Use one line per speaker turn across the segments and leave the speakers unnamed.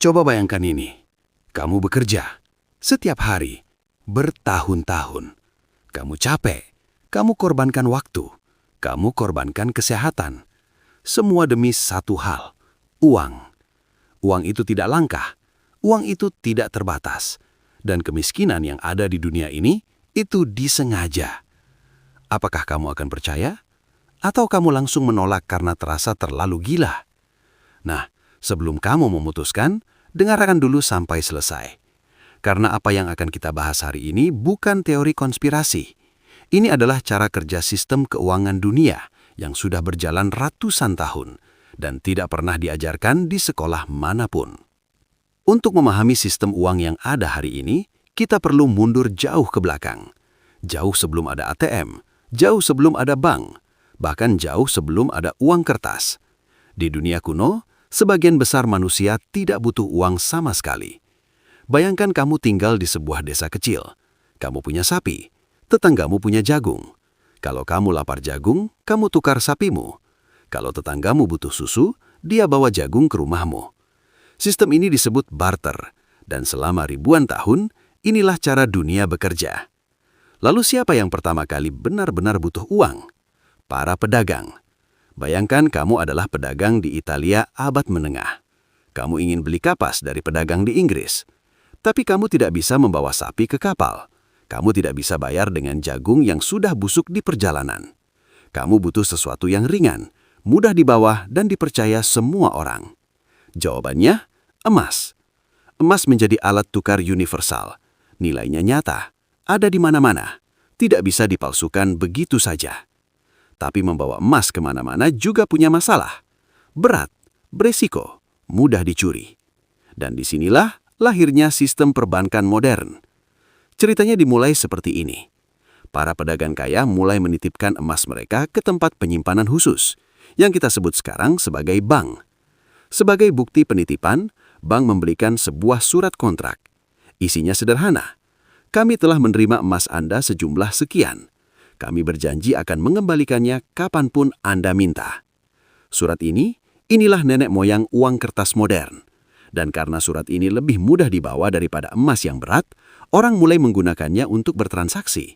Coba bayangkan ini. Kamu bekerja setiap hari, bertahun-tahun. Kamu capek, kamu korbankan waktu, kamu korbankan kesehatan. Semua demi satu hal, uang. Uang itu tidak langka, uang itu tidak terbatas. Dan kemiskinan yang ada di dunia ini, itu disengaja. Apakah kamu akan percaya? Atau kamu langsung menolak karena terasa terlalu gila? Nah, sebelum kamu memutuskan, dengarkan dulu sampai selesai. Karena apa yang akan kita bahas hari ini bukan teori konspirasi. Ini adalah cara kerja sistem keuangan dunia yang sudah berjalan ratusan tahun dan tidak pernah diajarkan di sekolah manapun. Untuk memahami sistem uang yang ada hari ini, kita perlu mundur jauh ke belakang. Jauh sebelum ada ATM, jauh sebelum ada bank, bahkan jauh sebelum ada uang kertas. Di dunia kuno, sebagian besar manusia tidak butuh uang sama sekali. Bayangkan kamu tinggal di sebuah desa kecil. Kamu punya sapi, tetanggamu punya jagung. Kalau kamu lapar jagung, kamu tukar sapimu. Kalau tetanggamu butuh susu, dia bawa jagung ke rumahmu. Sistem ini disebut barter, dan selama ribuan tahun, inilah cara dunia bekerja. Lalu siapa yang pertama kali benar-benar butuh uang? Para pedagang. Bayangkan kamu adalah pedagang di Italia abad menengah. Kamu ingin beli kapas dari pedagang di Inggris. Tapi kamu tidak bisa membawa sapi ke kapal. Kamu tidak bisa bayar dengan jagung yang sudah busuk di perjalanan. Kamu butuh sesuatu yang ringan, mudah dibawa dan dipercaya semua orang. Jawabannya, emas. Emas menjadi alat tukar universal. Nilainya nyata, ada di mana-mana. Tidak bisa dipalsukan begitu saja. Tapi membawa emas kemana-mana juga punya masalah. Berat, beresiko, mudah dicuri. Dan disinilah lahirnya sistem perbankan modern. Ceritanya dimulai seperti ini. Para pedagang kaya mulai menitipkan emas mereka ke tempat penyimpanan khusus, yang kita sebut sekarang sebagai bank. Sebagai bukti penitipan, bank memberikan sebuah surat kontrak. Isinya sederhana. Kami telah menerima emas Anda sejumlah sekian. Kami berjanji akan mengembalikannya kapanpun Anda minta. Surat inilah nenek moyang uang kertas modern. Dan karena surat ini lebih mudah dibawa daripada emas yang berat, orang mulai menggunakannya untuk bertransaksi.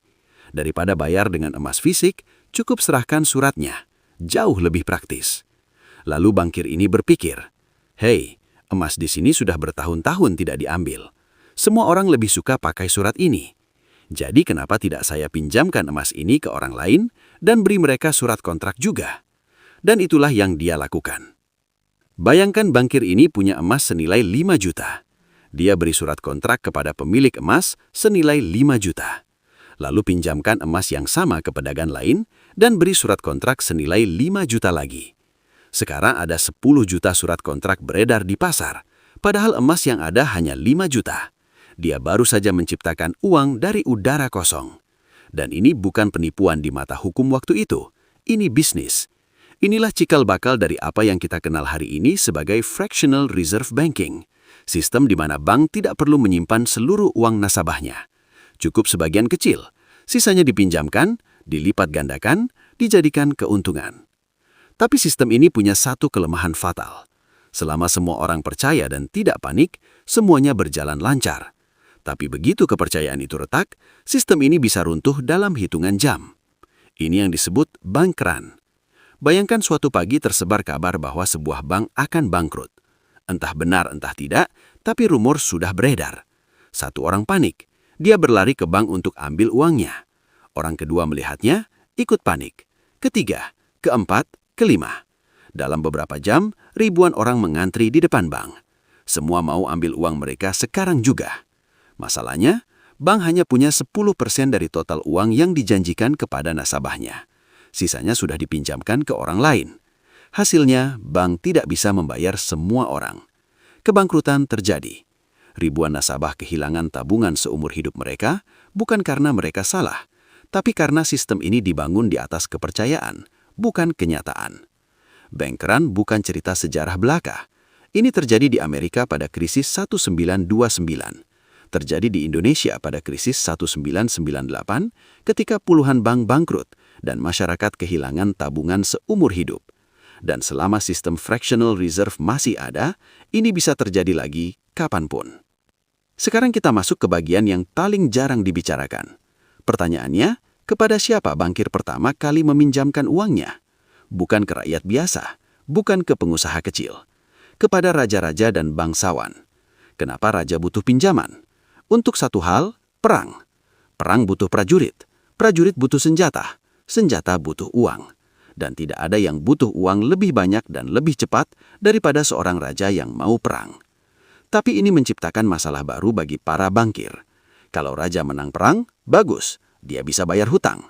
Daripada bayar dengan emas fisik, cukup serahkan suratnya. Jauh lebih praktis. Lalu bankir ini berpikir, "Hei, emas di sini sudah bertahun-tahun tidak diambil. Semua orang lebih suka pakai surat ini. Jadi kenapa tidak saya pinjamkan emas ini ke orang lain dan beri mereka surat kontrak juga?" Dan itulah yang dia lakukan. Bayangkan bankir ini punya emas senilai 5 juta. Dia beri surat kontrak kepada pemilik emas senilai 5 juta. Lalu pinjamkan emas yang sama ke pedagang lain dan beri surat kontrak senilai 5 juta lagi. Sekarang ada 10 juta surat kontrak beredar di pasar, padahal emas yang ada hanya 5 juta. Dia baru saja menciptakan uang dari udara kosong. Dan ini bukan penipuan di mata hukum waktu itu. Ini bisnis. Inilah cikal bakal dari apa yang kita kenal hari ini sebagai fractional reserve banking. Sistem di mana bank tidak perlu menyimpan seluruh uang nasabahnya. Cukup sebagian kecil. Sisanya dipinjamkan, dilipat gandakan, dijadikan keuntungan. Tapi sistem ini punya satu kelemahan fatal. Selama semua orang percaya dan tidak panik, semuanya berjalan lancar. Tapi begitu kepercayaan itu retak, sistem ini bisa runtuh dalam hitungan jam. Ini yang disebut bank run. Bayangkan suatu pagi tersebar kabar bahwa sebuah bank akan bangkrut. Entah benar entah tidak, tapi rumor sudah beredar. Satu orang panik. Dia berlari ke bank untuk ambil uangnya. Orang kedua melihatnya, ikut panik. Ketiga, keempat, kelima. Dalam beberapa jam, ribuan orang mengantri di depan bank. Semua mau ambil uang mereka sekarang juga. Masalahnya, bank hanya punya 10% dari total uang yang dijanjikan kepada nasabahnya. Sisanya sudah dipinjamkan ke orang lain. Hasilnya, bank tidak bisa membayar semua orang. Kebangkrutan terjadi. Ribuan nasabah kehilangan tabungan seumur hidup mereka, bukan karena mereka salah, tapi karena sistem ini dibangun di atas kepercayaan, bukan kenyataan. Bank run bukan cerita sejarah belaka. Ini terjadi di Amerika pada krisis 1929. Terjadi di Indonesia pada krisis 1998 ketika puluhan bank bangkrut dan masyarakat kehilangan tabungan seumur hidup. Dan selama sistem fractional reserve masih ada, ini bisa terjadi lagi kapanpun. Sekarang kita masuk ke bagian yang paling jarang dibicarakan. Pertanyaannya, kepada siapa bankir pertama kali meminjamkan uangnya? Bukan ke rakyat biasa, bukan ke pengusaha kecil. Kepada raja-raja dan bangsawan. Kenapa raja butuh pinjaman? Untuk satu hal, perang. Perang butuh prajurit. Prajurit butuh senjata. Senjata butuh uang. Dan tidak ada yang butuh uang lebih banyak dan lebih cepat daripada seorang raja yang mau perang. Tapi ini menciptakan masalah baru bagi para bankir. Kalau raja menang perang, bagus, dia bisa bayar hutang.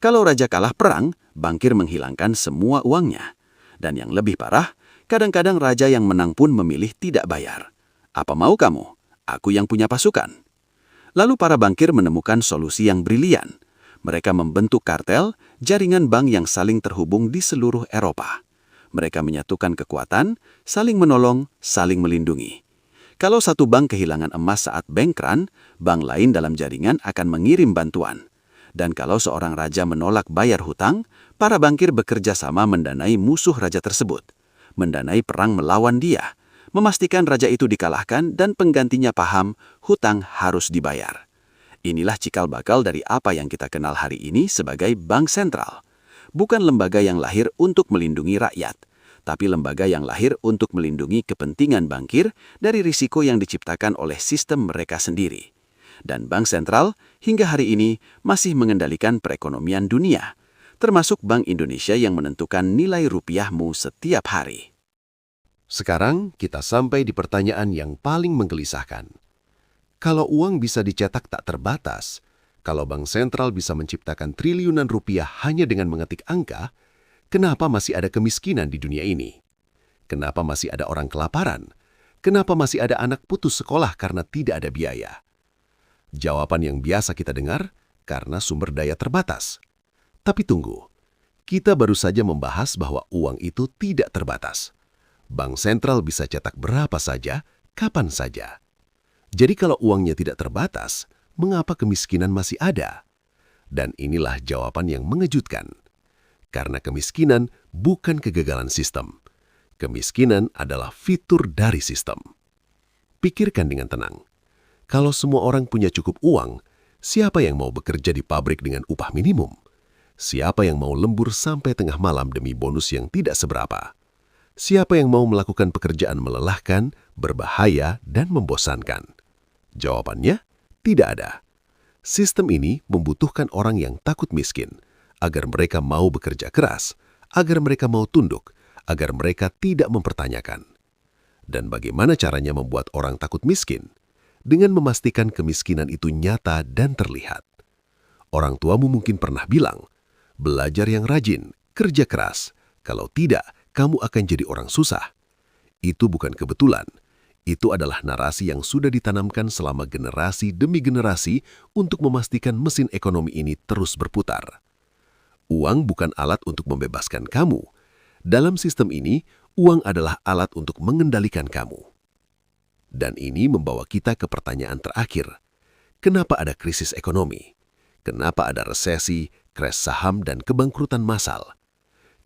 Kalau raja kalah perang, bankir menghilangkan semua uangnya. Dan yang lebih parah, kadang-kadang raja yang menang pun memilih tidak bayar. Apa mau kamu? Aku yang punya pasukan. Lalu para bankir menemukan solusi yang brilian. Mereka membentuk kartel, jaringan bank yang saling terhubung di seluruh Eropa. Mereka menyatukan kekuatan, saling menolong, saling melindungi. Kalau satu bank kehilangan emas saat bank run, bank lain dalam jaringan akan mengirim bantuan. Dan kalau seorang raja menolak bayar hutang, para bankir bekerja sama mendanai musuh raja tersebut. Mendanai perang melawan dia, memastikan raja itu dikalahkan dan penggantinya paham hutang harus dibayar. Inilah cikal bakal dari apa yang kita kenal hari ini sebagai bank sentral. Bukan lembaga yang lahir untuk melindungi rakyat, tapi lembaga yang lahir untuk melindungi kepentingan bankir dari risiko yang diciptakan oleh sistem mereka sendiri. Dan bank sentral hingga hari ini masih mengendalikan perekonomian dunia, termasuk Bank Indonesia yang menentukan nilai rupiahmu setiap hari.
Sekarang kita sampai di pertanyaan yang paling menggelisahkan. Kalau uang bisa dicetak tak terbatas, kalau bank sentral bisa menciptakan triliunan rupiah hanya dengan mengetik angka, kenapa masih ada kemiskinan di dunia ini? Kenapa masih ada orang kelaparan? Kenapa masih ada anak putus sekolah karena tidak ada biaya? Jawaban yang biasa kita dengar, karena sumber daya terbatas. Tapi tunggu, kita baru saja membahas bahwa uang itu tidak terbatas. Bank sentral bisa cetak berapa saja, kapan saja. Jadi kalau uangnya tidak terbatas, mengapa kemiskinan masih ada? Dan inilah jawaban yang mengejutkan. Karena kemiskinan bukan kegagalan sistem. Kemiskinan adalah fitur dari sistem. Pikirkan dengan tenang. Kalau semua orang punya cukup uang, siapa yang mau bekerja di pabrik dengan upah minimum? Siapa yang mau lembur sampai tengah malam demi bonus yang tidak seberapa? Siapa yang mau melakukan pekerjaan melelahkan, berbahaya, dan membosankan? Jawabannya, tidak ada. Sistem ini membutuhkan orang yang takut miskin, agar mereka mau bekerja keras, agar mereka mau tunduk, agar mereka tidak mempertanyakan. Dan bagaimana caranya membuat orang takut miskin? Dengan memastikan kemiskinan itu nyata dan terlihat. Orang tuamu mungkin pernah bilang, belajar yang rajin, kerja keras. Kalau tidak, kamu akan jadi orang susah. Itu bukan kebetulan. Itu adalah narasi yang sudah ditanamkan selama generasi demi generasi untuk memastikan mesin ekonomi ini terus berputar. Uang bukan alat untuk membebaskan kamu. Dalam sistem ini, uang adalah alat untuk mengendalikan kamu. Dan ini membawa kita ke pertanyaan terakhir. Kenapa ada krisis ekonomi? Kenapa ada resesi, crash saham, dan kebangkrutan massal?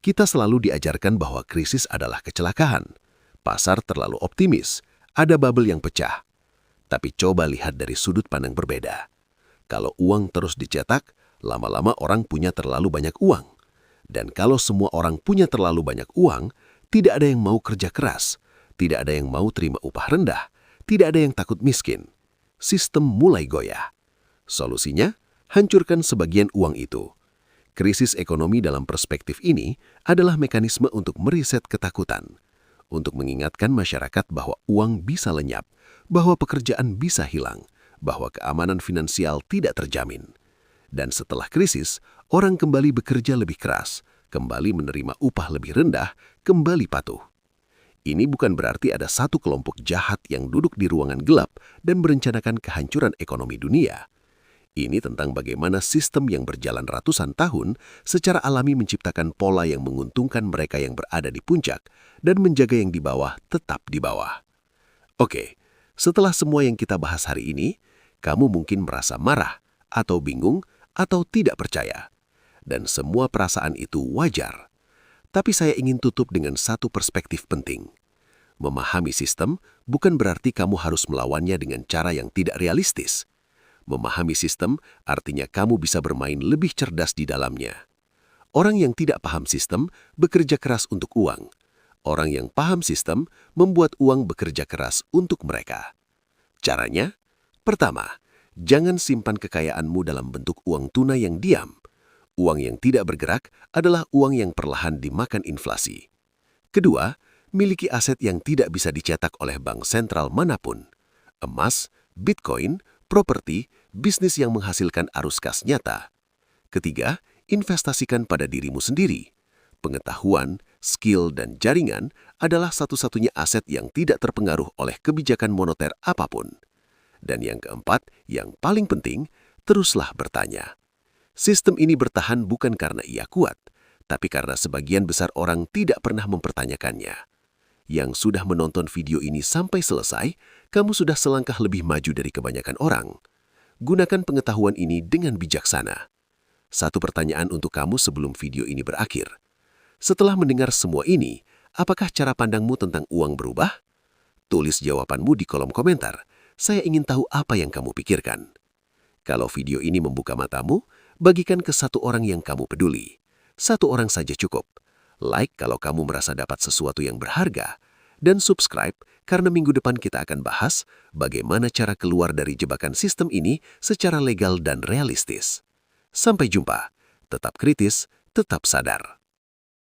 Kita selalu diajarkan bahwa krisis adalah kecelakaan. Pasar terlalu optimis. Ada bubble yang pecah. Tapi coba lihat dari sudut pandang berbeda. Kalau uang terus dicetak, lama-lama orang punya terlalu banyak uang. Dan kalau semua orang punya terlalu banyak uang, tidak ada yang mau kerja keras, tidak ada yang mau terima upah rendah, tidak ada yang takut miskin. Sistem mulai goyah. Solusinya, hancurkan sebagian uang itu. Krisis ekonomi dalam perspektif ini adalah mekanisme untuk meriset ketakutan. Untuk mengingatkan masyarakat bahwa uang bisa lenyap, bahwa pekerjaan bisa hilang, bahwa keamanan finansial tidak terjamin. Dan setelah krisis, orang kembali bekerja lebih keras, kembali menerima upah lebih rendah, kembali patuh. Ini bukan berarti ada satu kelompok jahat yang duduk di ruangan gelap dan merencanakan kehancuran ekonomi dunia. Ini tentang bagaimana sistem yang berjalan ratusan tahun secara alami menciptakan pola yang menguntungkan mereka yang berada di puncak dan menjaga yang di bawah tetap di bawah. Oke, setelah semua yang kita bahas hari ini, kamu mungkin merasa marah atau bingung atau tidak percaya. Dan semua perasaan itu wajar. Tapi saya ingin tutup dengan satu perspektif penting. Memahami sistem bukan berarti kamu harus melawannya dengan cara yang tidak realistis. Memahami sistem artinya kamu bisa bermain lebih cerdas di dalamnya. Orang yang tidak paham sistem bekerja keras untuk uang. Orang yang paham sistem membuat uang bekerja keras untuk mereka. Caranya? Pertama, jangan simpan kekayaanmu dalam bentuk uang tunai yang diam. Uang yang tidak bergerak adalah uang yang perlahan dimakan inflasi. Kedua, miliki aset yang tidak bisa dicetak oleh bank sentral manapun. Emas, Bitcoin, properti, bisnis yang menghasilkan arus kas nyata. Ketiga, investasikan pada dirimu sendiri. Pengetahuan, skill, dan jaringan adalah satu-satunya aset yang tidak terpengaruh oleh kebijakan moneter apapun. Dan yang keempat, yang paling penting, teruslah bertanya. Sistem ini bertahan bukan karena ia kuat, tapi karena sebagian besar orang tidak pernah mempertanyakannya. Yang sudah menonton video ini sampai selesai, kamu sudah selangkah lebih maju dari kebanyakan orang. Gunakan pengetahuan ini dengan bijaksana. Satu pertanyaan untuk kamu sebelum video ini berakhir. Setelah mendengar semua ini, apakah cara pandangmu tentang uang berubah? Tulis jawabanmu di kolom komentar. Saya ingin tahu apa yang kamu pikirkan. Kalau video ini membuka matamu, bagikan ke satu orang yang kamu peduli. Satu orang saja cukup. Like kalau kamu merasa dapat sesuatu yang berharga. Dan subscribe karena minggu depan kita akan bahas bagaimana cara keluar dari jebakan sistem ini secara legal dan realistis. Sampai jumpa. Tetap kritis, tetap sadar.